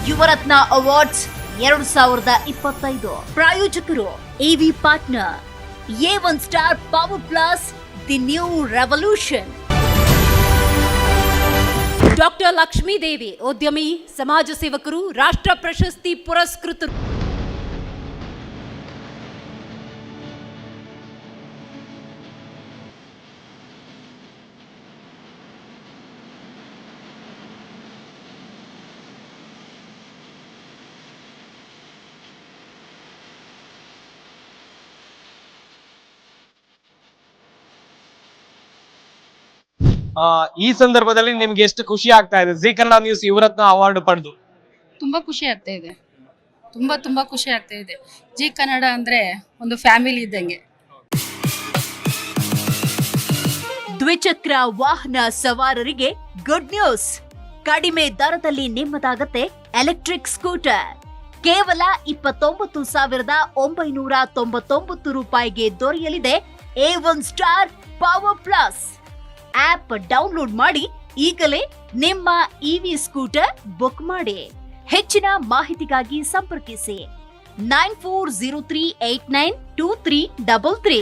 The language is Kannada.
ಯುವರತ್ನ ಅವಾರ್ಡ್ಸ್ 2025 ಪ್ರಾಯೋಜಕರು AV partner A1 star power plus the new revolution. Doctor Lakshmidevi ಉದ್ಯಮಿ, ಸಮಾಜ ಸೇವಕರು, ರಾಷ್ಟ್ರ ಪ್ರಶಸ್ತಿ ಪುರಸ್ಕೃತರು. ಈ ಸಂದರ್ಭದಲ್ಲಿ ನಿಮ್ಗೆ ಎಷ್ಟು ಖುಷಿ ಆಗ್ತಾ ಇದೆ G Kannada news Yuvarathna award ಪಡೆದು? ತುಂಬಾ ಖುಷಿ ಆಗ್ತಾ ಇದೆ. ತುಂಬಾ ಖುಷಿ ಆಗ್ತಾ ಇದೆ. ಜಿ ಕನ್ನಡ ಅಂದ್ರೆ ಒಂದು ಫ್ಯಾಮಿಲಿ ಇದ್ದಂಗೆ. ದ್ವಿಚಕ್ರ ವಾಹನ ಸವಾರರಿಗೆ ಗುಡ್ ನ್ಯೂಸ್. ಕಡಿಮೆ ದರದಲ್ಲಿ ನಿಮ್ಮದಾಗತ್ತೆ ಎಲೆಕ್ಟ್ರಿಕ್ ಸ್ಕೂಟರ್. ಕೇವಲ 29,999 ರೂಪಾಯಿಗೆ ದೊರೆಯಲಿದೆ A1 star power plus. App download ಮಾಡಿ ಈಗಲೇ ನಿಮ್ಮ ಇವಿ ಸ್ಕೂಟರ್ ಬುಕ್ ಮಾಡಿ. ಹೆಚ್ಚಿನ ಮಾಹಿತಿಗಾಗಿ ಸಂಪರ್ಕಿಸಿ 9403892333.